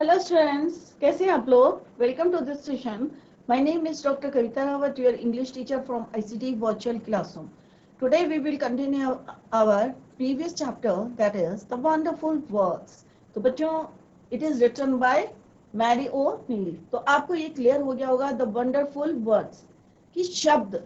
Hello students, कैसे हैं आप लोग? Welcome to this session. My name is Dr. Kavita Rawat, your English teacher from ICT Virtual Classroom. Today we will continue our previous chapter, that is the wonderful words. तो बच्चों, it is written by Mary O'Neil. तो आपको ये clear हो गया होगा the wonderful words कि शब्द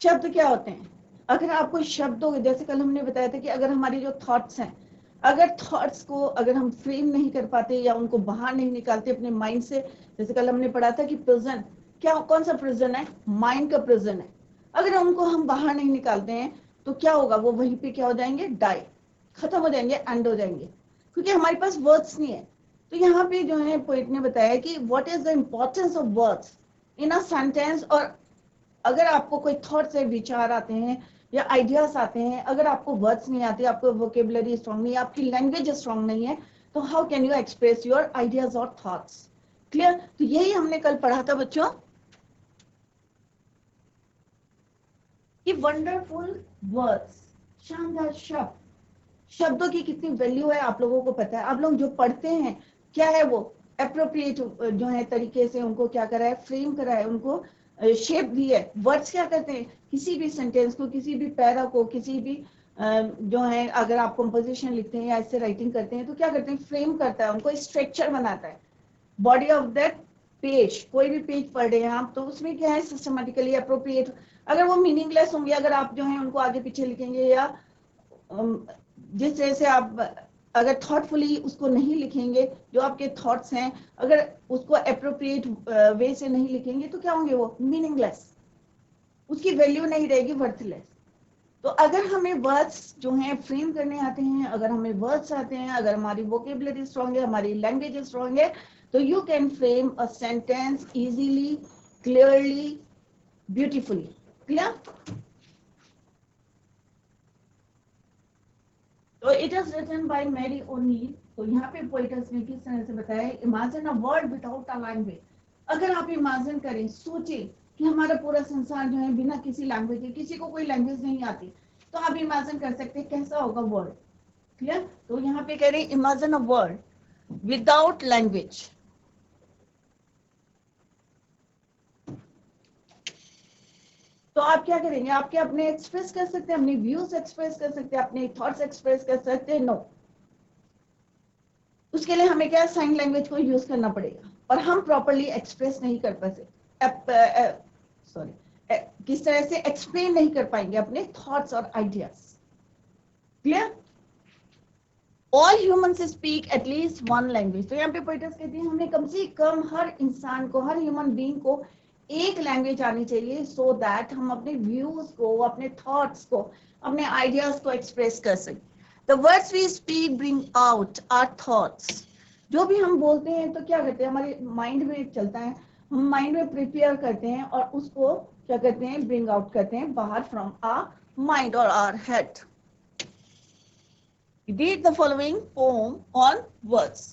शब्द क्या होते हैं। अगर आपको शब्दों, जैसे कल हमने बताया था कि अगर हमारी जो थॉट्स हैं, अगर थॉट्स को अगर हम फ्रेम नहीं कर पाते या उनको बाहर नहीं निकालते अपने माइंड से, जैसे कल हमने पढ़ा था कि प्रिजन क्या, कौन सा प्रिजन है? माइंड का प्रिजन है। अगर उनको हम बाहर नहीं निकालते हैं तो क्या होगा? वो वहीं पे क्या हो जाएंगे? डाई, खत्म हो जाएंगे, एंड हो जाएंगे, क्योंकि हमारे पास वर्ड्स नहीं है। तो यहाँ पे जो है पोइट ने बताया कि what is the importance of words in a sentence. और अगर आपको कोई थॉट से विचार आते हैं या आइडियाज आते हैं, अगर आपको वर्ड्स नहीं आते, आपको वोकेबुलरी स्ट्रांग नहीं है, आपकी लैंग्वेज स्ट्रांग नहीं है, तो how can you express your ideas और थॉट्स? क्लियर? तो यही हमने कल पढ़ा था बच्चों कि वंडरफुल वर्ड्स, शानदार शब्द, शब्दों की कितनी वैल्यू है आप लोगों को पता है। आप लोग जो पढ़ते हैं क्या है, वो अप्रोप्रिएट जो है तरीके से उनको क्या करा है? फ्रेम करा है, उनको शेप दी है। वर्ड्स क्या करते हैं? किसी भी सेंटेंस को, किसी भी पैरा को, किसी भी जो है, अगर आप कंपोजिशन लिखते हैं या ऐसे राइटिंग करते हैं तो क्या करते हैं? फ्रेम करता है, उनको स्ट्रक्चर बनाता है। बॉडी ऑफ दैट पेज, कोई भी पेज पढ़ रहे हैं आप, तो उसमें क्या है? Systematically appropriate. अगर वो मीनिंगलेस होंगे, अगर आप जो है उनको आगे पीछे लिखेंगे या जिस तरह से आप अगर थॉटफुली उसको नहीं लिखेंगे, जो आपके थॉट्स हैं, अगर उसको अप्रोप्रिएट वे से नहीं लिखेंगे तो क्या होंगे? वो मीनिंगलेस, उसकी वैल्यू नहीं रहेगी, वर्थलेस। तो अगर हमें वर्ड्स जो हैं फ्रेम करने आते हैं, अगर हमें वर्ड्स आते हैं, अगर हमारी वोकेबुलरी स्ट्रांग है, हमारी लैंग्वेज स्ट्रांग है, तो you can frame a sentence easily, clearly, beautifully. Clear? तो it is written by Mary O'Neill. तो यहाँ पे पोइटस ने किस तरह से बताया, imagine a world without a language. अगर आप इमेजिन करें, सोचें कि हमारा पूरा संसार जो है बिना किसी लैंग्वेज के, किसी को कोई लैंग्वेज नहीं आती, तो आप इमेजिन कर सकते हैं कैसा होगा वर्ल्ड। क्लियर? तो यहाँ पे कह रहे हैं imagine a world without language. तो आप क्या करेंगे? आप क्या अपने एक्सप्रेस कर सकते हैं, अपने व्यूज एक्सप्रेस कर सकते हैं, अपने थॉट्स एक्सप्रेस कर सकते हैं? नो। उसके लिए हमें क्या, साइन लैंग्वेज को यूज करना पड़ेगा, और हम प्रॉपरली एक्सप्रेस नहीं कर पाते, सॉरी, किस तरह से एक्सप्लेन नहीं कर पाएंगे अपने थॉट्स और ideas. Clear? All humans speak at least one language. तो यहाँ पे पोइटस कहती है हमें कम से कम हर इंसान को, हर ह्यूमन बीइंग को एक लैंग्वेज आनी चाहिए, सो दैट हम अपने व्यूज को, अपने थॉट्स को, अपने आइडियाज को एक्सप्रेस कर सकें। The words we speak bring out our thoughts. जो भी हम बोलते हैं तो क्या करते हैं? हमारे माइंड में चलता है, हम माइंड में प्रिपेयर करते हैं और उसको क्या करते हैं? ब्रिंग आउट करते हैं बाहर फ्रॉम आवर माइंड और our head. Read the following poem on words.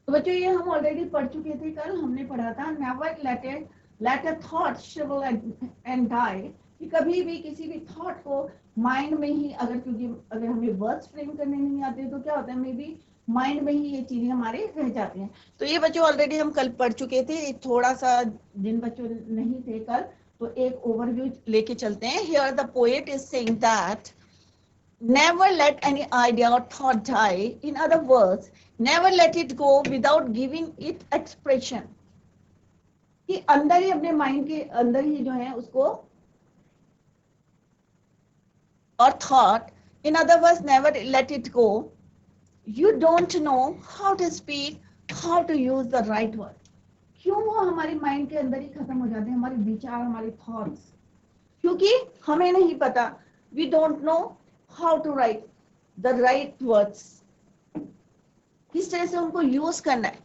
तो बच्चों ये हम ऑलरेडी पढ़ चुके थे, कल हमने पढ़ा था never let a thought shrivel and die, कि कभी भी किसी भी थॉट को माइंड में ही, अगर क्योंकि अगर हमें वर्ड्स फ्रेम करने नहीं आते तो क्या होता है, मे बी माइंड में ही ये चीजें हमारे रह जाती हैं। तो ये बच्चों ऑलरेडी हम कल पढ़ चुके थे। थोड़ा सा जिन बच्चों नहीं थे कल, तो एक ओवरव्यू लेके चलते हैं। Here the poet is saying that never let any idea or thought die. In other words, never let it go without giving it expression. कि अंदर ही, अपने माइंड के अंदर ही जो है उसको, और thought, in other words, never let it go. You don't know how to speak, how to use the right word. क्यों वो हमारे माइंड के अंदर ही खत्म हो जाते हैं, हमारे विचार, हमारे थॉट्स? क्योंकि हमें नहीं पता, we don't know how to write the right words, किस तरह से उनको यूज करना है।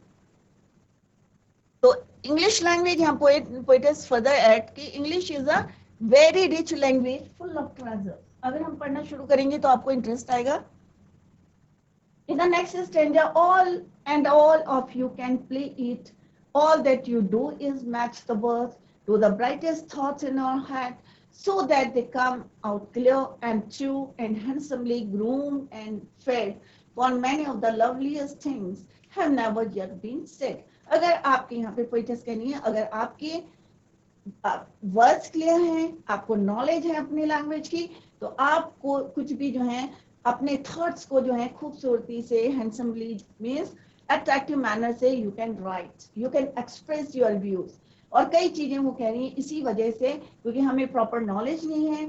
तो इंग्लिश लैंग्वेज, यहाँ पोएट्स फर्दर ऐड कि English is a very rich language full of treasure. अगर हम पढ़ना शुरू करेंगे तो आपको इंटरेस्ट आएगा। In the next stanza, all of you can play it. All that you do is match the words to the brightest thoughts in your head. so that they come out clear and true and handsomely groomed and fed, for many of the loveliest things have never yet been said. अगर आपके यहाँ पे poet's कहनी है, अगर आपके words clear हैं, आपको नॉलेज है अपनी लैंग्वेज की, तो आपको कुछ भी जो है अपने थॉट्स को जो है खूबसूरती से, हैंडसमली मींस अट्रैक्टिव मैनर से you can write, you can express your views. और कई चीजें वो कह रही हैं इसी वजह से, क्योंकि हमें प्रॉपर नॉलेज नहीं है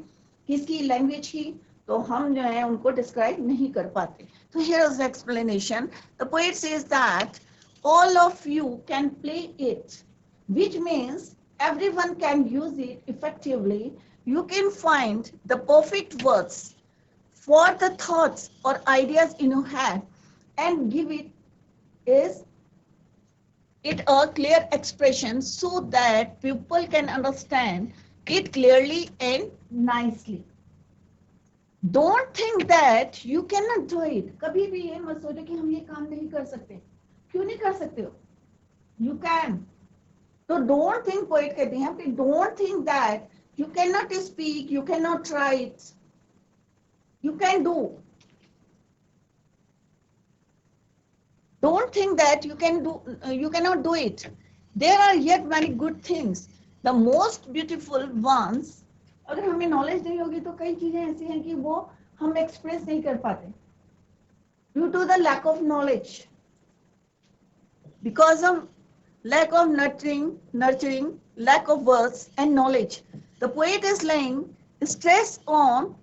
किसकी लैंग्वेज की, तो हम जो है उनको डिस्क्राइब नहीं कर पाते। तो here is the explanation. The poet says that all of you can play it, which means everyone can use it effectively. You can find the perfect words for the thoughts or ideas in your head and give it a clear expression so that people can understand it clearly and nicely. Don't think that you cannot do it. कभी भी ये मत सोचो कि हम ये काम नहीं कर सकते। क्यों नहीं कर सकते हो? You can. तो don't think, पोएट कहते हैं कि don't think that you cannot speak, you cannot write, you can do. Don't think that you cannot do it. There are yet many good things. The most beautiful ones. अगर हमें knowledge नहीं होगी तो कई चीजें ऐसी हैं कि वो हम एक्सप्रेस नहीं कर पाते due to the lack of knowledge. Because of lack of nurturing, lack of words and knowledge, the poet is laying stress on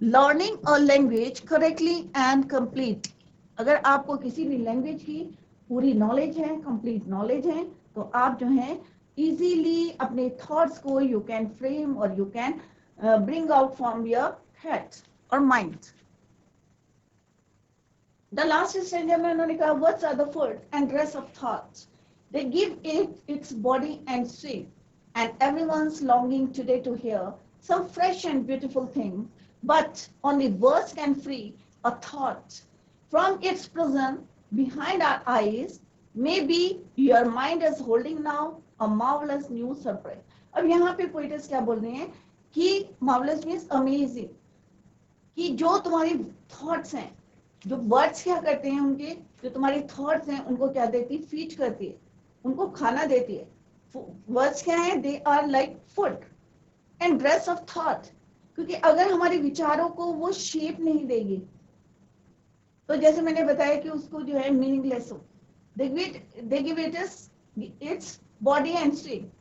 learning a language correctly and complete. अगर आपको किसी भी लैंग्वेज की पूरी नॉलेज है, कंप्लीट नॉलेज है, तो आप जो है इजीली अपने थॉट्स को यू कैन फ्रेम और you can bring out from your head और माइंड। The last stanza में उन्होंने कहा, words are the food and dress of thoughts. They give it its body and shape, and everyone's longing today to hear some fresh and beautiful thing. But only words can free a thought from its prison behind our eyes. Maybe your mind is holding now a marvelous new surprise. अब यहाँ पे poets क्या बोल रहे हैं कि marvelous means amazing, कि जो तुम्हारी थॉट्स हैं, जो वर्ड्स क्या करते हैं, उनके जो तुम्हारी थॉट्स हैं उनको क्या देती, फीड करती है, उनको खाना देती है। वर्ड्स क्या है, they are like food and dress of thought, क्योंकि अगर हमारे विचारों को वो शेप नहीं देगी तो जैसे मैंने बताया कि उसको जो है मीनिंगलेस हो, they give it its body and shape.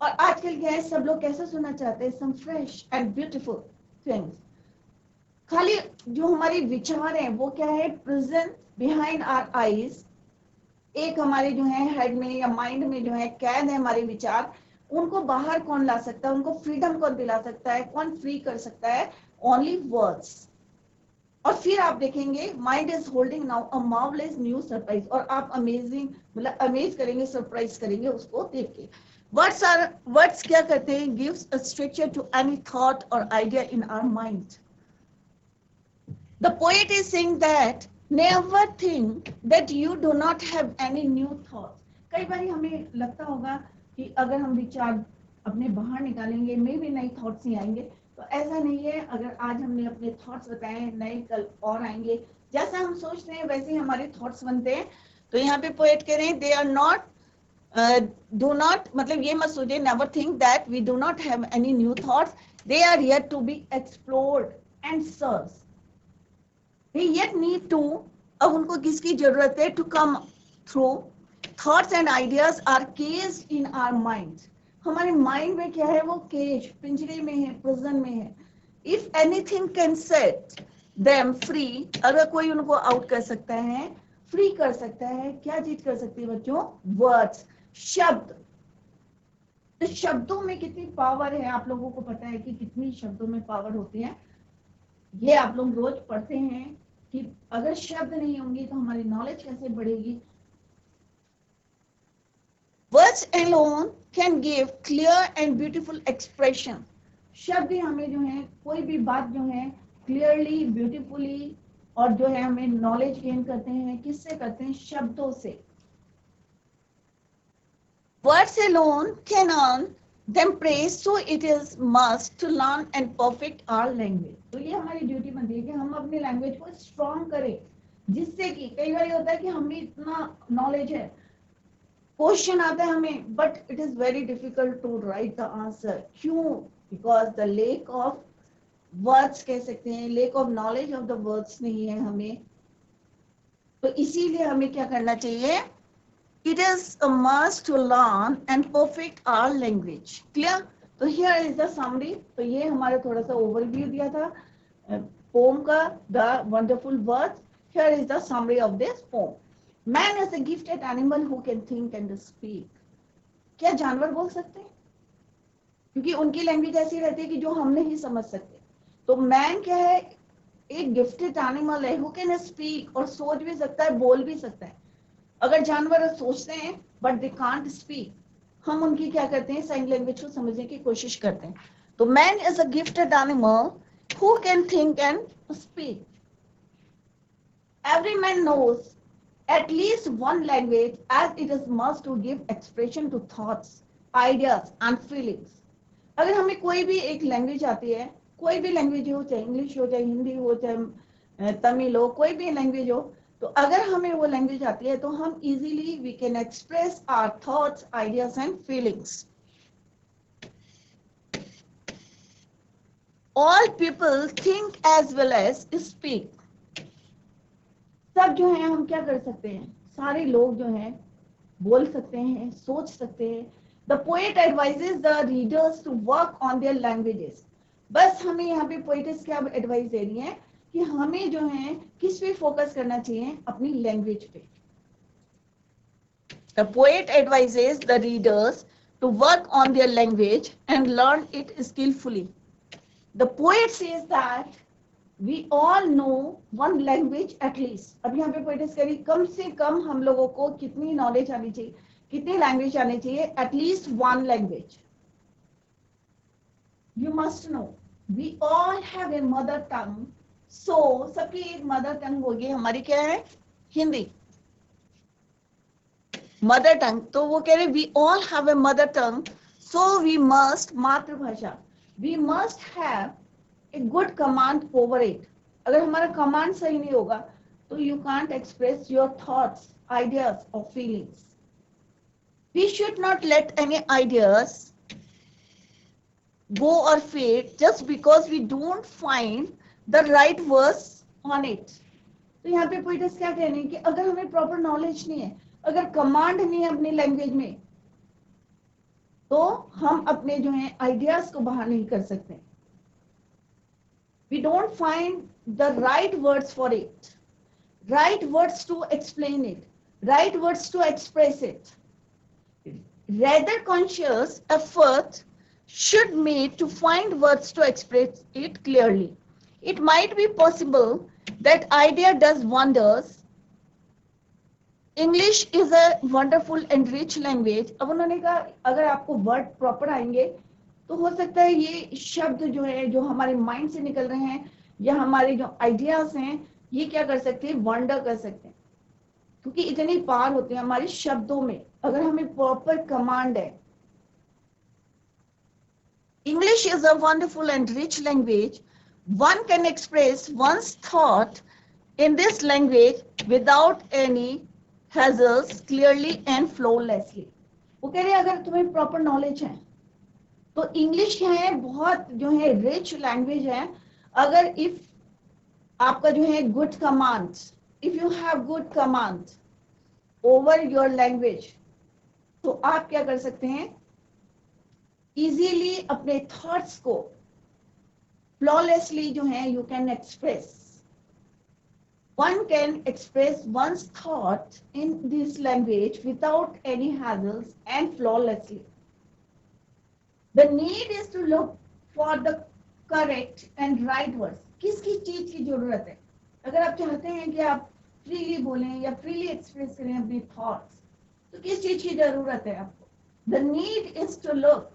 और आजकल क्या है, सब लोग कैसे सुनना चाहते हैं, some fresh and beautiful things. खाली जो हमारे विचार हैं वो क्या है, प्रेजेंट बिहाइंड आवर आईज, एक हमारे जो है हेड में या माइंड में जो है कैद है हमारे विचार, उनको बाहर कौन ला सकता है, उनको फ्रीडम कौन दिला सकता है, कौन फ्री कर सकता है, ओनली वर्ड्स। और फिर आप देखेंगे mind is holding now a marvellous new surprise, और आप अमेजिंग मतलब अमेज करेंगे, सरप्राइज करेंगे उसको देख के। वर्ड्स क्या करते हैं, gives a structure to any thought और idea in our mind. The poet is saying that never think that you do not have any new thoughts. कई बार हमें लगता होगा कि अगर हम विचार अपने बाहर निकालेंगे में भी नए थॉट्स ही आएंगे, तो ऐसा नहीं है। अगर आज हमने अपने थॉट्स बताए, नए कल और आएंगे। जैसा हम सोचते हैं वैसे ही हमारे थॉट्स बनते हैं। तो यहाँ पे पोएट कह रहे हैं, they are not do not, मतलब ये मत सोचिए, never think that we do not have any new thoughts, they are yet to be explored and search. They yet need to, अब उनको किसकी जरूरत है, to come through. Thoughts and ideas are caged in our mind. हमारे mind में क्या है, वो केज, पिंजरे में है, प्रिजन में है। If anything can set them free, अगर कोई उनको आउट कर सकता है, फ्री कर सकता है, क्या चीज कर सकती है बच्चों, वर्ड्स, शब्द। तो शब्दों में कितनी पावर है, आप लोगों को पता है कि कितनी शब्दों में पावर होती है। ये आप लोग रोज पढ़ते हैं कि अगर शब्द नहीं होंगे तो हमारी नॉलेज कैसे बढ़ेगी। Words alone can give clear and beautiful expression. शब्द ही हमें जो है कोई भी बात जो है क्लियरली, ब्यूटीफुली, और जो है हमें नॉलेज गेन करते हैं, किससे करते हैं, शब्दों से। Words alone can earn then praise, so it is must to learn and perfect our language. तो ये हमारी ड्यूटी बनती है कि हम अपनी लैंग्वेज को स्ट्रॉन्ग करें, जिससे कि कई बार होता है कि हमें इतना नॉलेज है, क्वेश्चन आता है हमें, but it is very difficult to write the answer. क्यों? Because the lack of words कह सकते हैं, lack of knowledge of the words नहीं है हमें. तो इसीलिए हमें क्या करना चाहिए? It is a must to learn and perfect our language. Clear? तो here is the summary. तो ये हमारा थोड़ा सा overview दिया था poem का, the wonderful words. Here is the summary of this poem. Man is a gifted animal who can think and speak. क्या जानवर बोल सकते हैं? क्योंकि उनकी लैंग्वेज ऐसी रहती है कि जो हम नहीं समझ सकते. तो मैन क्या है? एक गिफ्टेड एनिमल है, हु कैन स्पीक, और सोच भी सकता है, बोल भी सकता है. अगर जानवर सोचते हैं बट दे कांट स्पीक, हम उनकी क्या करते हैं? साइन लैंग्वेज को समझने की कोशिश करते हैं. तो man is a gifted animal who can think and speak. Every man knows at least one language as it is must to give expression to thoughts, ideas and feelings. अगर हमें कोई भी एक लैंग्वेज आती है, कोई भी लैंग्वेज हो, चाहे इंग्लिश हो, चाहे हिंदी हो, चाहे तमिल हो, कोई भी लैंग्वेज हो, तो अगर हमें वो लैंग्वेज आती है तो हम easily we can express our thoughts, ideas and feelings. All people think as well as speak. सब जो है हम क्या कर सकते हैं? सारे लोग जो हैं बोल सकते हैं, सोच सकते हैं. The poet advises the readers to work on their languages. बस हमें यहाँ पे पोएट्स क्या एडवाइस दे रही है कि हमें जो है किस पे फोकस करना चाहिए? अपनी लैंग्वेज पे. The poet advises the readers to work on their language and learn it skillfully. The poet says that we all know one language at least. अब यहाँ पे पोएट्स कह रही कम से कम हम लोगों को कितनी नॉलेज आनी चाहिए, कितनी लैंग्वेज आनी चाहिए? At least one language. You must know we all have a mother tongue. So सबकी एक मदर टंग होगी. हमारी क्या है? Hindi mother tongue. तो वो कह रहे we all have a mother tongue, so we must, मातृभाषा, we must have a good command over it. अगर हमारा कमांड सही नहीं होगा तो you can't express your thoughts, ideas or feelings. We should not let any ideas go or fade just because we don't find the right words on it. तो यहाँ पे poets क्या कह रहे हैं कि अगर हमें प्रॉपर नॉलेज नहीं है, अगर कमांड नहीं है अपनी लैंग्वेज में, तो हम अपने जो है आइडियाज को बाहर नहीं कर सकते. We don't find the right words for it, right words to explain it, right words to express it. Rather, conscious effort should made to find words to express it clearly. It might be possible that idea does wonders. English is a wonderful and rich language. अब उन्होंने कहा अगर आपको word proper आएंगे तो हो सकता है ये शब्द जो है, जो हमारे माइंड से निकल रहे हैं या हमारे जो आइडियाज हैं, ये क्या कर सकते हैं? वंडर कर सकते हैं. क्योंकि इतनी पार होते हैं हमारे शब्दों में अगर हमें प्रॉपर कमांड है. English is a wonderful and rich language. One can express one's thought in this language without any hassles, clearly and flawlessly. वो कह रहे हैं अगर तुम्हें प्रॉपर नॉलेज है तो इंग्लिश क्या है? बहुत जो है रिच लैंग्वेज है. अगर इफ आपका जो है good command, if you have good command over your language, तो आप क्या कर सकते हैं? इजीली अपने थॉट्स को फ्लॉलेसली जो है you can express. One can express one's thought in this language without any hassles and flawlessly. The need is to look for the correct and right words. किसकी चीज की जरूरत है? अगर आप चाहते हैं कि आप फ्रीली बोलें या फ्रीली एक्सप्रेस करें अपनी थॉट्स, तो किस चीज की जरूरत है आपको? The need is to look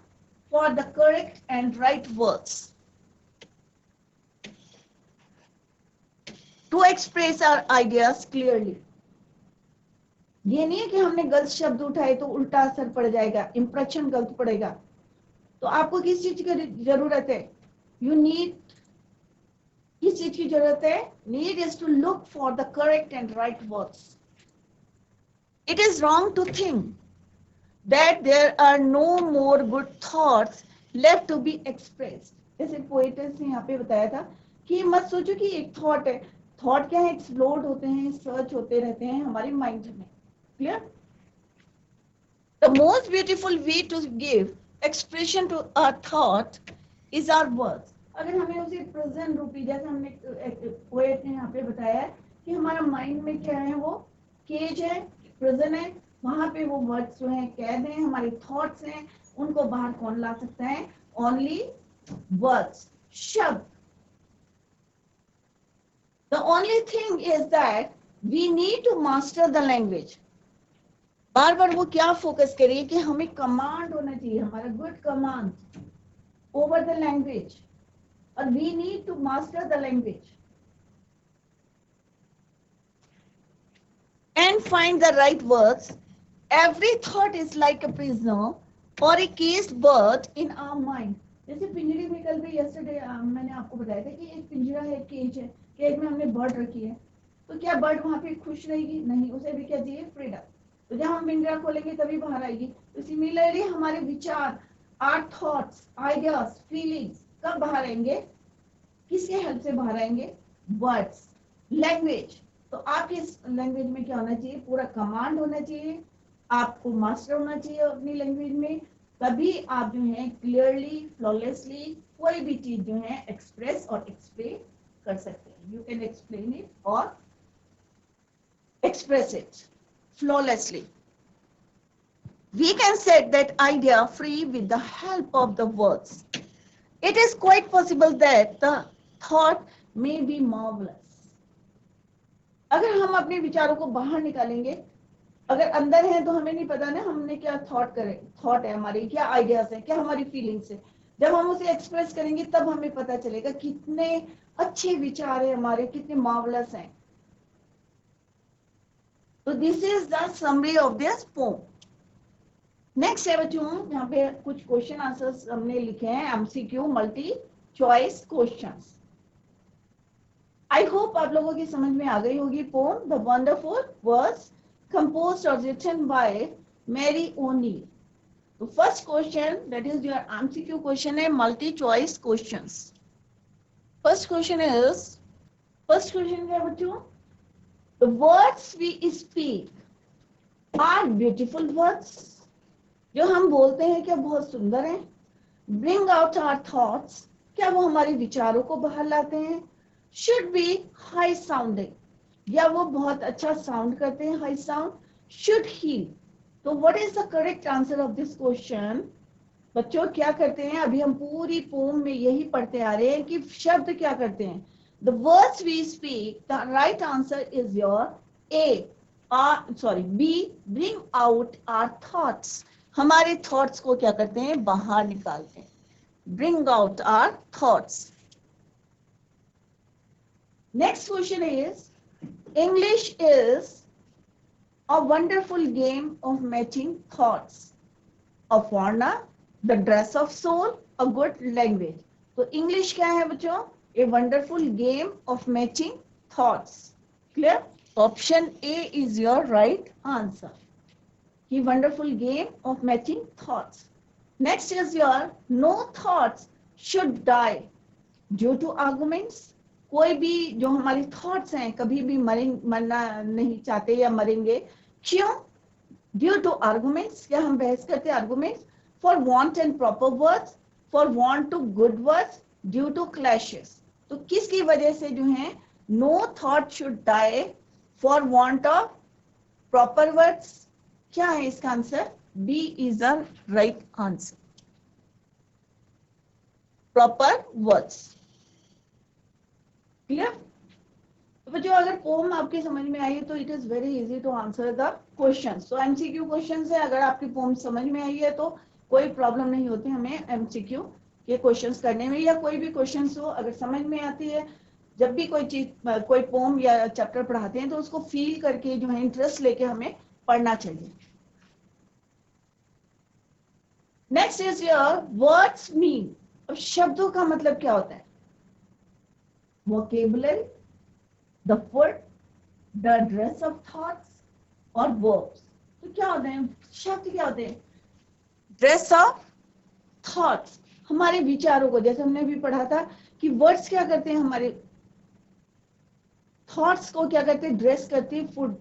for the correct and right words to express our ideas clearly. ये नहीं है कि हमने गलत शब्द उठाए तो उल्टा असर पड़ जाएगा, इंप्रेशन गलत पड़ेगा. तो आपको किस चीज की जरूरत है? यू नीड, किस चीज की जरूरत है? Need is to look for the correct and right words. It is wrong to think that there are no more good thoughts left to be expressed. जैसे पोएट्स ने यहाँ पे बताया था कि मत सोचो कि एक थॉट है. थॉट क्या है? एक्सप्लोड होते हैं, सर्च होते रहते हैं हमारे माइंड में. Clear? The most beautiful way to give expression to our thought is our words. अगर हमें उसे प्रेजेंट रूपी, जैसे हमने पोएट ने यहाँ पे बताया है कि हमारा माइंड में क्या है, वो केज है, प्रेजेंट है, वहां पे वो वर्ड्स जो है कैद हैं, हमारे थॉट्स हैं, उनको बाहर कौन ला सकता है? ओनली वर्ड्स, शब्द. The only thing is that we need to master the language. बार बार वो क्या फोकस करिए कि हमें कमांड होना चाहिए, हमारा good command over the language, और we need to master the language and find the right words. Every thought is like a prisoner or a caged bird in our mind. जैसे पिंजरे में, कल भी यस्टरडे मैंने आपको बताया था कि एक पिंजरा है, केज है, केज में हमने बर्ड रखी है. तो क्या बर्ड वहां पे खुश रहेगी? नहीं, उसे भी क्या चाहिए? फ्रीडम. तो जब हम पिंजरा खोलेंगे तभी बाहर आएगी. तो सिमिलरली हमारे विचार, आर थॉट्स, आइडियाज, फीलिंग्स कब बाहर आएंगे? किसके हेल्प से बाहर आएंगे? Words, language. तो आपकी लैंग्वेज में क्या होना चाहिए? पूरा कमांड होना चाहिए, आपको मास्टर होना चाहिए अपनी लैंग्वेज में. तभी आप जो है क्लियरली, फ्लॉलेसली कोई भी चीज जो है एक्सप्रेस और एक्सप्लेन कर सकते हैं. यू कैन एक्सप्लेन इट और express it flawlessly. We can set that idea free with the help of the words. It is quite possible that the thought may be marvelous. अगर हम अपने विचारों को बाहर निकालेंगे, अगर अंदर है तो हमें नहीं पता ना हमने क्या थॉट करे, थॉट है हमारी, क्या आइडियाज है, क्या हमारी फीलिंग्स है. जब हम उसे एक्सप्रेस करेंगे तब हमें पता चलेगा कितने अच्छे विचार है हमारे, कितने मार्वलस हैं. तो this is the summary of this pome. Next है बच्चों, यहाँ पे कुछ क्वेश्चन आंसर्स हमने लिखे हैं, MCQ, multi choice questions. I hope आप लोगों की समझ में आ गई होगी. Poem the wonderful words composed or written by Mary O'Neill. तो first question, that is your MCQ question, है multi choice questions. First question क्या है बच्चों? The words we speak are beautiful words. जो हम बोलते हैं क्या बहुत सुंदर हैं? Bring out our thoughts. क्या वो हमारे विचारों को बाहर लाते हैं? Should be high sounding. या वो बहुत अच्छा साउंड करते हैं, हाई साउंड. Should heal. तो what is the correct answer of this question? बच्चों क्या करते हैं, अभी हम पूरी पोम में यही पढ़ते आ रहे हैं कि शब्द क्या करते हैं. The words we speak, the right answer is your B. Bring out our thoughts. हमारे थॉट्स को क्या करते हैं? बाहर निकालते हैं. Bring out our thoughts. Next question is, English is a wonderful game of matching thoughts. A foreigner, the dress of soul, a good language. तो English क्या है बच्चों? A wonderful game of matching thoughts. Clear? Option A is your right answer. A wonderful game of matching thoughts. Next is your no thoughts should die due to arguments. कोई भी जो हमारी thoughts हैं कभी भी मरना नहीं चाहते या मरेंगे. क्यों? Due to arguments. क्या हम बहस करते हैं? Arguments. For want and proper words, for want to good words, due to clashes. तो किसकी वजह से जो है no thought should die? For want of proper words. क्या है इसका answer? B is the right answer. Proper words. Clear? तो बच्चों अगर पोम आपके समझ में आई है तो it is very easy to answer the questions. तो एमसीक्यू क्वेश्चंस है, अगर आपकी पोम समझ में आई है तो कोई प्रॉब्लम नहीं होती हमें एमसीक्यू के क्वेश्चंस करने में, या कोई भी क्वेश्चंस हो अगर समझ में आती है. जब भी कोई चीज, कोई पोम या चैप्टर पढ़ाते हैं तो उसको फील करके जो है इंटरेस्ट लेके हमें पढ़ना चाहिए. Next is your words mean. अब शब्दों का मतलब क्या होता है? Vocabulary, the food, the dress of thoughts और वर्ब्स। तो क्या होते हैं शब्द? क्या होते हैं? ड्रेस ऑफ थॉट्स, हमारे विचारों को, जैसे हमने भी पढ़ा था कि वर्ड्स क्या करते हैं, हमारे थॉट्स को क्या करते हैं? ड्रेस करते हैं फूड।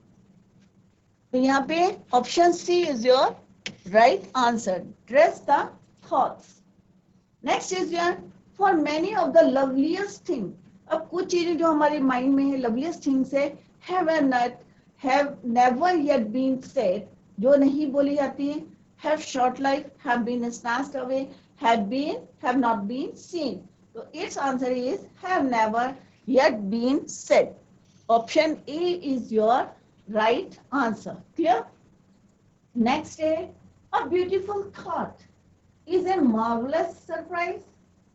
तो यहाँ पे option C is your right answer, dress the thoughts. Next is your for many of the loveliest thing. अब कुछ चीजें जो हमारे माइंड में है, लवलीस्ट थिंग्स है, have never yet been said, जो नहीं बोली जाती है। have short life, have been snatched away, have not been seen. So its answer is have never yet been said. Option A is your right answer. Clear? Next is a beautiful thought is a marvelous surprise,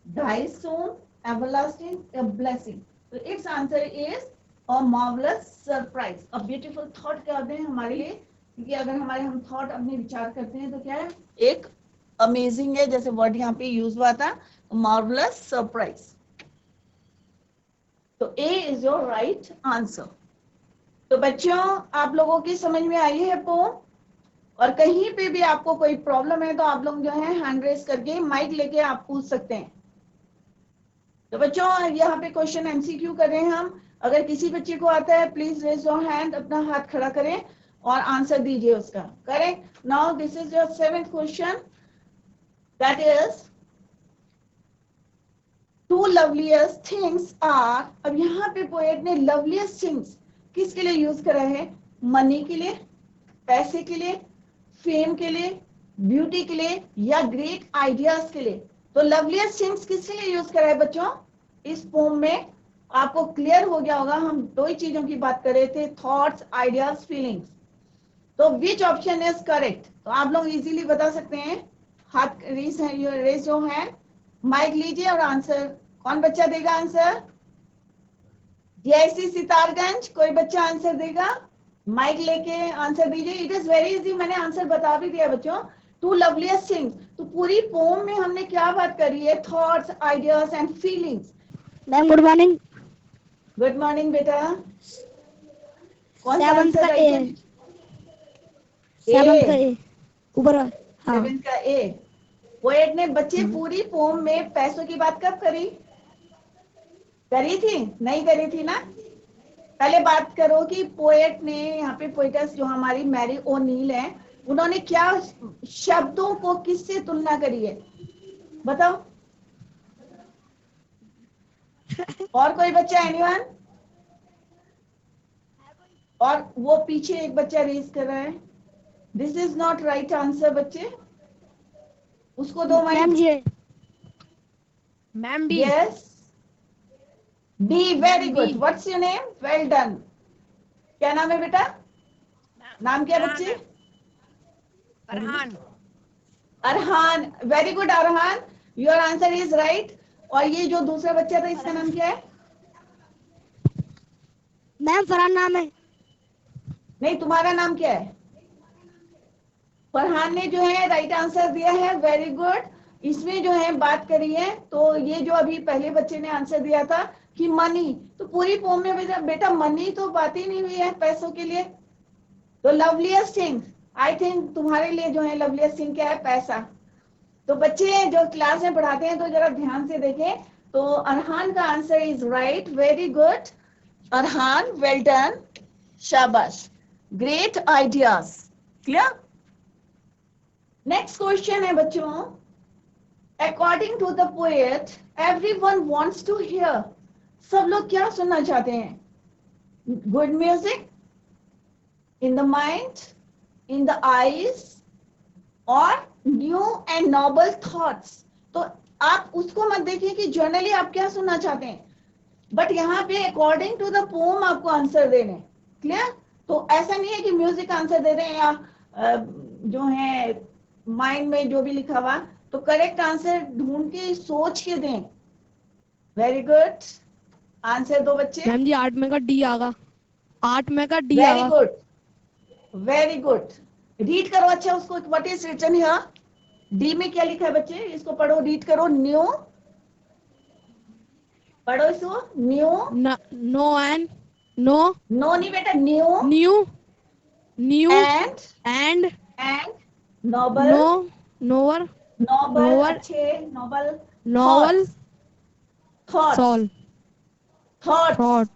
die soon, everlasting, a blessing. So its answer is a marvelous surprise. A beautiful thought क्या होते हैं हमारे लिए? क्योंकि अगर हमारे हम thought अपने विचार करते हैं तो क्या है? एक अमेजिंग है, जैसे वर्ड यहाँ पे यूज हुआ था, मार्वलस सरप्राइज। तो ए इज योर राइट आंसर। तो बच्चों, आप लोगों की समझ में आई है पोम? और कहीं पे भी आपको कोई प्रॉब्लम है तो आप लोग जो है हैंड रेस करके माइक लेके आप पूछ सकते हैं। तो बच्चों, यहाँ पे क्वेश्चन एमसीक्यू कर रहे हैं हम। अगर किसी बच्चे को आता है प्लीज रेज योर हैंड, अपना हाथ खड़ा करें और आंसर दीजिए उसका। Correct? Now this is your 7th question, that is two loveliest things are. अब यहाँ पे पोएट ने लवलीस्ट थिंग्स किसके लिए यूज करा है? मनी के लिए, पैसे के लिए, फेम के लिए, ब्यूटी के लिए या ग्रेट आइडियाज के लिए। तो लवलीस्ट थिंग्स किसके लिए यूज करा है बच्चों? इस पोम में आपको क्लियर हो गया होगा, हम दो ही चीजों की बात कर रहे थे, थॉट्स, आइडियाज, फीलिंग्स। तो विच ऑप्शन इज करेक्ट? तो आप लोग इजीली बता सकते हैं, हाथ रेज योर हैंड, माइक लीजिए और आंसर। कौन बच्चा देगा आंसर? जीआईसी सितारगंज, कोई बच्चा आंसर देगा? माइक लेके आंसर दीजिए। इट इज वेरी इजी, मैंने आंसर बता भी दिया बच्चों। टू लवलीस्ट थिंग्स, तो पूरी पोम में हमने क्या बात करी है? Thoughts, ideas and feelings. Ma'am good morning. Good morning बेटा। कौन सा 7th आंसर का राइट ए, है? 7th का ए ऊपर। हाँ 7th का ए। पोएट ने बच्चे पूरी पोम में पैसों की बात कब करी? करी थी? नहीं करी थी ना? पहले बात करो कि पोएट ने यहाँ पे, पोएटस जो हमारी मैरी ओनील है, उन्होंने क्या शब्दों को किससे तुलना करी है? बताओ। और कोई बच्चा? एनीवन? और वो पीछे एक बच्चा रेज कर रहा है। This is not right answer बच्चे, उसको दो mic. Ma'am ji, ma'am B. Yes, B, very B. Good. What's your name? Well done. क्या नाम है बेटा? नाम क्या बच्चे? Arhan. Arhan, very good Arhan, your answer is right. और ये जो दूसरा बच्चा था, इसका नाम क्या है? मैम फरहान नाम है। नहीं, तुम्हारा नाम क्या है? फरहान ने जो है राइट आंसर दिया है, वेरी गुड। इसमें जो है बात करी है, तो ये जो अभी पहले बच्चे ने आंसर दिया था कि मनी, तो पूरी पोम में बेटा मनी तो बात ही नहीं हुई है पैसों के लिए। तो लवलीस्ट थिंग, आई थिंक तुम्हारे लिए जो है लवलीस्ट थिंग क्या है? पैसा। तो बच्चे जो क्लास में पढ़ाते हैं तो जरा ध्यान से देखें। तो अरहान का answer is right, very good Arhan, well done, शाबाश, great ideas. Clear? Next question है बच्चों, according to the poet everyone wants to hear. सब लोग क्या सुनना चाहते हैं? Good music, in the mind, in the eyes और न्यू एंड नोबल थॉट्स। तो आप उसको मत देखिए कि जनरली आप क्या सुनना चाहते हैं, बट यहाँ पे अकॉर्डिंग टू द पोम आपको आंसर देने। क्लियर? तो ऐसा नहीं है कि म्यूजिक आंसर दे रहे हैं या जो है माइंड में जो भी लिखा हुआ, तो करेक्ट आंसर ढूंढ के सोच के दें। वेरी गुड, आंसर दो बच्चे। मैम जी 8 में का डी आगा, 8 में का डी वेरी आगा। Good, very good. रीड करो अच्छा उसको, what is written here? D में क्या लिखा है बच्चे, इसको पढ़ो, रीड करो। न्यू, पढ़ो इसको। New, no and no, no नहीं बेटा, new new, new and and noble, no, नोवर, नोबल नोवर, अच्छे, noble novel, thoughts, soul, thoughts, thought,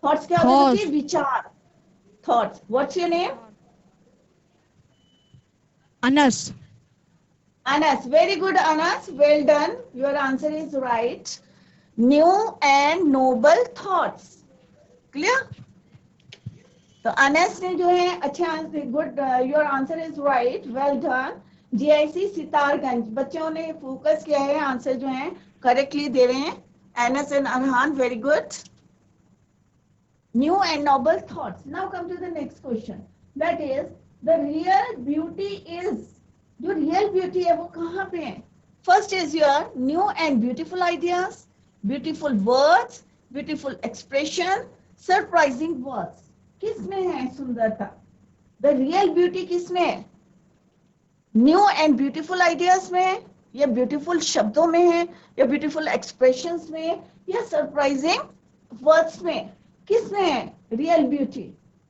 thoughts क्या होते हैं बच्चे, थॉट, विचार, thoughts. What's your name? Anas, Anas, very good Anas, well done. Your answer is right. New and noble thoughts. Clear? तो अनस ने जो है अच्छा answer, good, your answer is right, well done. GIC Sitarganj, बच्चों ने फोकस किया है, आंसर जो है करेक्टली दे रहे हैं। Anas and Arhan, very good. New and noble thoughts. Now come to the next question. That is, the real beauty is, जो रियल ब्यूटी है वो कहाँ पे है? First is your new and beautiful ideas, beautiful words, beautiful expression, surprising words. किसमें है सुंदरता? The real beauty किसमें है? न्यू एंड ब्यूटीफुल आइडियाज में, या ब्यूटीफुल शब्दों में है, या ब्यूटीफुल एक्सप्रेशंस में, या सरप्राइजिंग वर्ड्स में? किसमें है रियल ब्यूटी?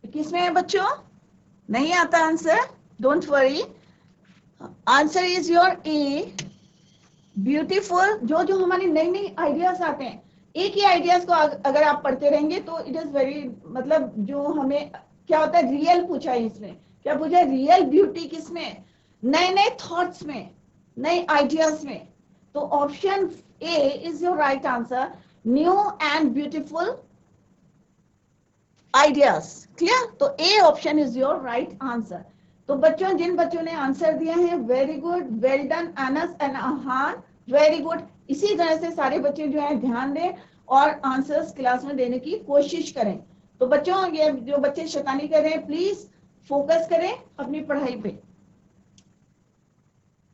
किसमें है बच्चों? नहीं आता answer, don't worry, answer is your A, beautiful. जो हमारी नई नई आइडियाज आते हैं, एक ही आइडियाज को अगर आप पढ़ते रहेंगे तो इट इज वेरी, मतलब जो हमें क्या होता है, रियल पूछा है इसमें, क्या पूछा है, रियल ब्यूटी किसमें? नए नए थॉट्स में, नए आइडियाज में। तो option A is your right answer, new and beautiful ideas. Clear? तो A option is your right answer. तो बच्चों, जिन बच्चों ने आंसर दिया है, very good, well done Anas and Arhan, very good. इसी तरह से सारे बच्चे जो है ध्यान दें और आंसर्स क्लास में देने की कोशिश करें। तो बच्चों, ये जो बच्चे शैतानी कर रहे हैं, प्लीज फोकस करें अपनी पढ़ाई पे।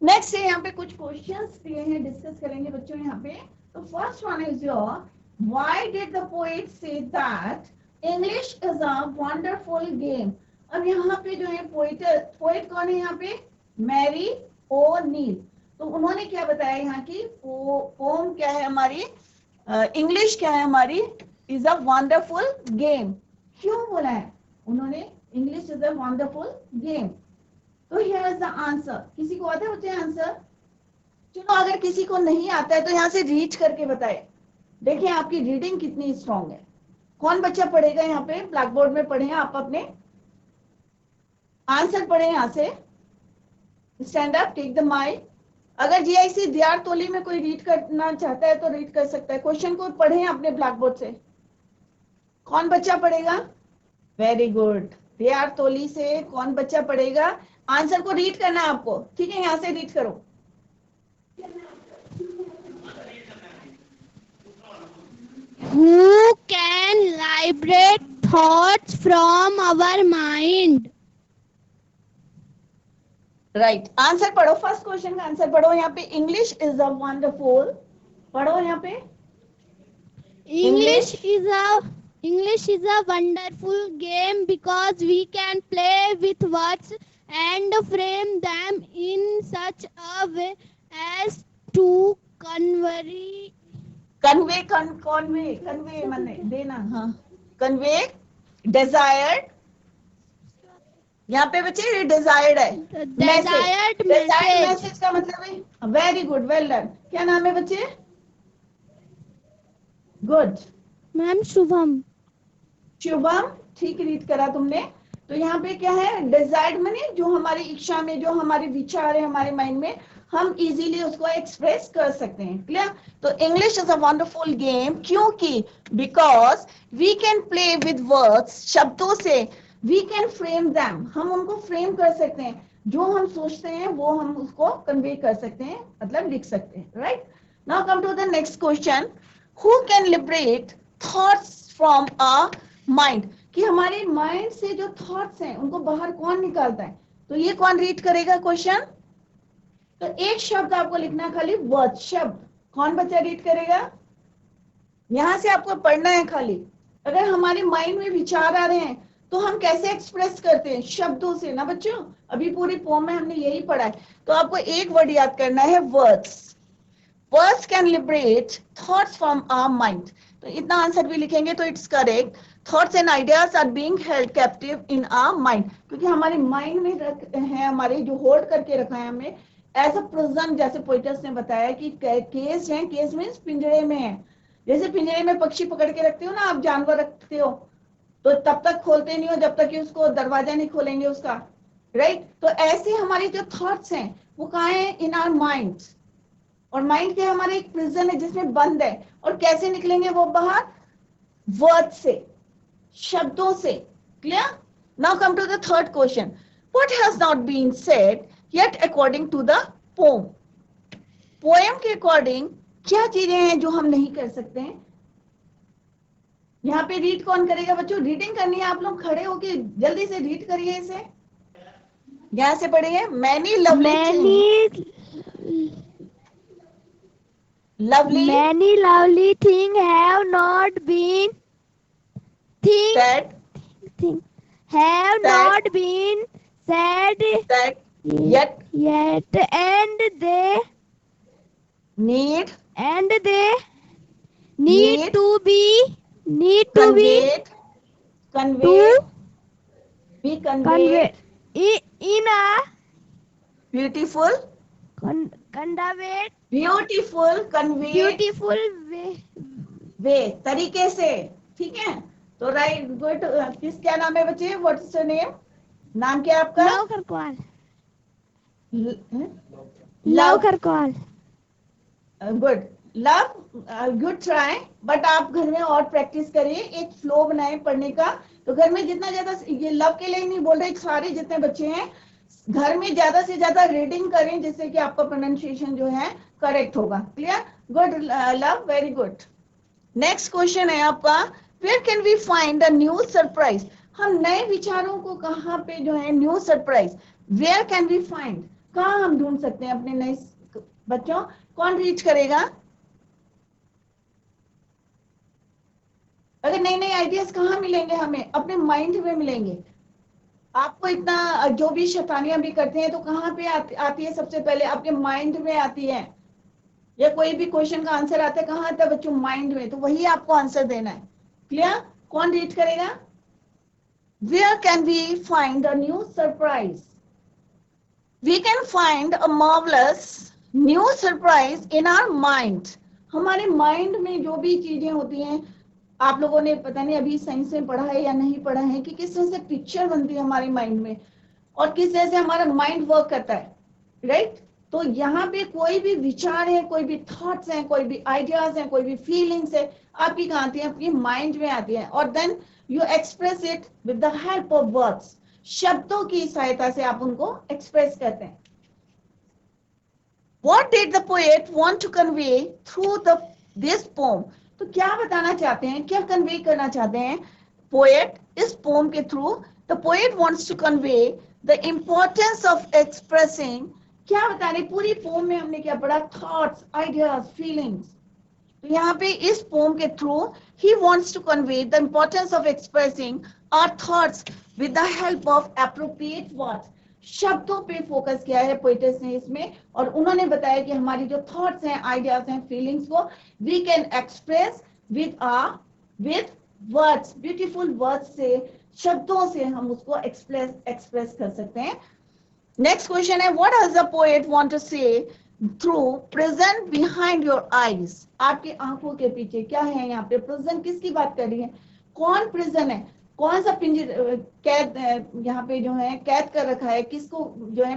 नेक्स्ट है यहाँ पे कुछ क्वेश्चंस दिए हैं, डिस्कस करेंगे बच्चों यहाँ पे। तो first one is your, why did the poet say that English is a wonderful game? अब यहाँ पे जो है पोएट कौन है यहाँ पे? मैरी ओ नील। तो उन्होंने क्या बताया यहाँ की पोम क्या है हमारी, इंग्लिश क्या है हमारी, इज अ वंडरफुल गेम। क्यों बोला है उन्होंने English is a wonderful game? तो हियर इज द आंसर। किसी को आता है बच्चे आंसर? चलो, अगर किसी को नहीं आता है तो यहाँ से रीड करके बताए। देखिए आपकी रीडिंग कितनी स्ट्रांग है। कौन बच्चा पढ़ेगा यहाँ पे? ब्लैक बोर्ड में पढ़े आप अपने आंसर, पढ़े यहाँ से। Stand up, take the mic. अगर जीआईसी दियार तोली में कोई रीड करना चाहता है तो रीड कर सकता है। क्वेश्चन को पढ़े अपने ब्लैक बोर्ड से। कौन बच्चा पढ़ेगा? वेरी गुड, दियार तोली से कौन बच्चा पढ़ेगा? आंसर को रीड करना है आपको, ठीक है? यहाँ से रीड करो। Who can liberate thoughts from our mind? Right, answer पढ़ो। फर्स्ट क्वेश्चन का आंसर पढ़ो यहाँ पे। इंग्लिश इज अ वंडरफुल, पढ़ो यहाँ पे। English is a wonderful game because we can play with words and frame them in such a way as to convey माने देना, हाँ, कन्वे डिजायर्ड। यहाँ पे बच्चे डिजायर्ड है, desired मैसेज का मतलब है। Very good, well done. क्या नाम है बच्चे? Good, ma'am Shubham. शुभम, ठीक रीड करा तुमने। तो यहाँ पे क्या है? डिजायर्ड माने जो हमारी इच्छा में, जो हमारे विचार है हमारे माइंड में, हम इजीली उसको एक्सप्रेस कर सकते हैं। क्लियर? तो English is a wonderful game क्योंकि because we can play with words, शब्दों से, वी कैन फ्रेम दैम, हम उनको फ्रेम कर सकते हैं। जो हम सोचते हैं वो हम उसको कन्वे कर सकते हैं, मतलब लिख सकते हैं। Right? Now come to the next question, who can liberate thoughts from a mind? कि हमारे माइंड से जो थॉट्स हैं उनको बाहर कौन निकालता है? तो ये कौन रीड करेगा क्वेश्चन? तो एक शब्द आपको लिखना, खाली वर्ड, शब्द। कौन बच्चा रीड करेगा? यहां से आपको पढ़ना है खाली। अगर हमारे माइंड में विचार आ रहे हैं तो हम कैसे एक्सप्रेस करते हैं? शब्दों से ना बच्चों, अभी पूरी पोम में हमने यही पढ़ा है। तो आपको एक वर्ड याद करना है, words. Words can liberate thoughts from our mind. तो इतना आंसर भी लिखेंगे तो it's correct. Thoughts and ideas are being held captive in our mind, क्योंकि हमारे माइंड में है, हमारे जो होल्ड करके रखा है हमें एज अ प्रिजन। जैसे पोइटस ने बताया कि केस है, केस मीन्स पिंजरे में है। जैसे पिंजरे में पक्षी पकड़ के रखते हो ना आप, जानवर रखते हो, तो तब तक खोलते नहीं हो जब तक कि उसको दरवाजा नहीं खोलेंगे उसका, राइट? तो ऐसे हमारे जो थॉट्स हैं वो कहाँ है? In our mind. और माइंड के हमारे एक प्रिजन है जिसमें बंद है। और कैसे निकलेंगे वो बाहर? वर्ड से, शब्दों से। Clear? Now come to the third question, what has not been said yet according to the poem. Poem के अकॉर्डिंग क्या चीजें हैं जो हम नहीं कर सकते हैं? यहाँ पे रीड कौन करेगा बच्चों? रीडिंग करनी है, आप लोग खड़े होके जल्दी से रीड करिए इसे। यहाँ से पढ़िए, many lovely Many lovely things have not been said said yet and they need to be conveyed conveyed in a beautiful conveyed conveyed वे, तरीके से। ठीक है, तो राइट, गुड। किस क्या नाम है बच्चे? What's your name? नाम क्या है आपका? Luv Karakwal. Good Luv, good try. But आप घर में और प्रैक्टिस करिए, एक फ्लो बनाए पढ़ने का। तो घर में जितना ज्यादा, ये लव के लिए नहीं बोल रहे, सारे जितने बच्चे हैं घर में ज्यादा से ज्यादा रीडिंग करें, जिससे कि आपका प्रोनाउंसिएशन जो है करेक्ट होगा। Clear? Good love, very good. Next question है आपका, where can we find the new surprise. हम नए विचारों को कहाँ पे जो है, new surprise, where can we find, कहाँ हम ढूंढ सकते हैं अपने नए? बच्चों कौन रीच करेगा? अगर नए नए आइडियाज कहाँ मिलेंगे हमें? अपने माइंड में मिलेंगे। आपको इतना जो भी शैतानियां भी करते हैं तो कहाँ पे आती है? सबसे पहले आपके माइंड में आती है। या कोई भी क्वेश्चन का आंसर आता है कहाँ आता है बच्चों? माइंड में। तो वही आपको आंसर देना है। क्लियर? कौन रीड करेगा? Where can we find a new surprise? We can find a marvellous new surprise in our mind. हमारे माइंड में जो भी चीजें होती हैं, आप लोगों ने पता नहीं अभी साइंस में पढ़ा है या नहीं पढ़ा है कि किस तरह से पिक्चर बनती है हमारे माइंड में और किस तरह से हमारा माइंड वर्क करता है, राइट? तो यहाँ पे कोई भी विचार है, कोई भी थॉट्स हैं, कोई भी आइडियाज हैं, कोई भी फीलिंग्स है, आपकी कहाँ आती है? आपकी माइंड में आती है। और then you express it with the help of words. शब्दों की सहायता से आप उनको एक्सप्रेस करते हैं। What did the poet want to convey through this poem? तो क्या बताना चाहते हैं, क्या कन्वे करना चाहते हैं पोएट इस पोम के through? The poet wants to convey the importance of expressing. क्या बता रहे? पूरी पोम में हमने क्या पढ़ा? Thoughts, ideas, feelings. तो यहाँ पे इस पोम के through he wants to convey the importance of expressing our thoughts with the help of appropriate words. शब्दों पे फोकस किया है पोइटस ने इसमें, और उन्होंने बताया कि हमारी जो थॉट्स हैं, आइडियाज हैं, फीलिंग्स को we can express with words, beautiful words से, शब्दों से हम उसको एक्सप्रेस कर सकते हैं। नेक्स्ट क्वेश्चन है, what does the poet want to say through present behind your eyes. आपकी आंखों के पीछे क्या है? यहाँ पे प्रेजेंट किसकी बात कर रही है? कौन प्रेजेंट है? कौन सा कैद यहाँ पे जो है कैद कर रखा है? किसको जो है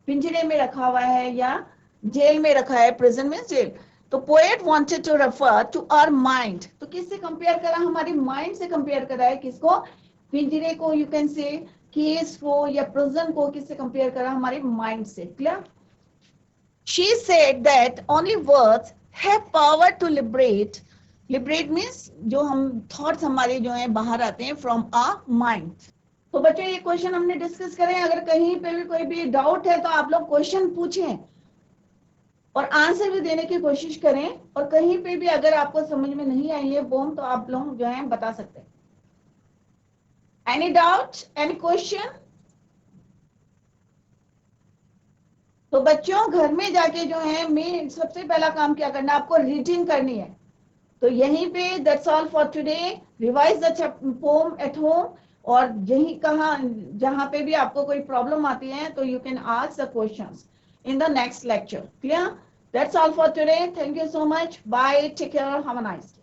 पिंजरे में रखा हुआ है या जेल में रखा है? प्रिजन में जेल। तो poet wanted to refer to our mind. तो किससे कंपेयर करा? हमारे माइंड से कंपेयर करा है। किसको? पिंजरे को, यू कैन से केस को या प्रिजन को किससे कंपेयर करा? हमारे माइंड से। Clear? She said that only words have power to liberate. Liberate means जो हम थॉट्स हमारे जो हैं बाहर आते हैं फ्रॉम आवर माइंड। तो बच्चों ये क्वेश्चन हमने डिस्कस करें। अगर कहीं पे भी कोई भी डाउट है तो आप लोग क्वेश्चन पूछें और आंसर भी देने की कोशिश करें। और कहीं पे भी अगर आपको समझ में नहीं आई है पोम तो आप लोग जो है बता सकते हैं। Any doubt? Any question? तो बच्चों घर में जाके जो है मैं सबसे पहला काम क्या करना है, आपको रीडिंग करनी है। तो यहीं पे that's all for today. Revise the pome at home, और यही कहाँ जहां पे भी आपको कोई प्रॉब्लम आती है तो you can ask the questions in the next lecture. Clear? That's all for today. Thank you so much. Bye, take care, have a nice day.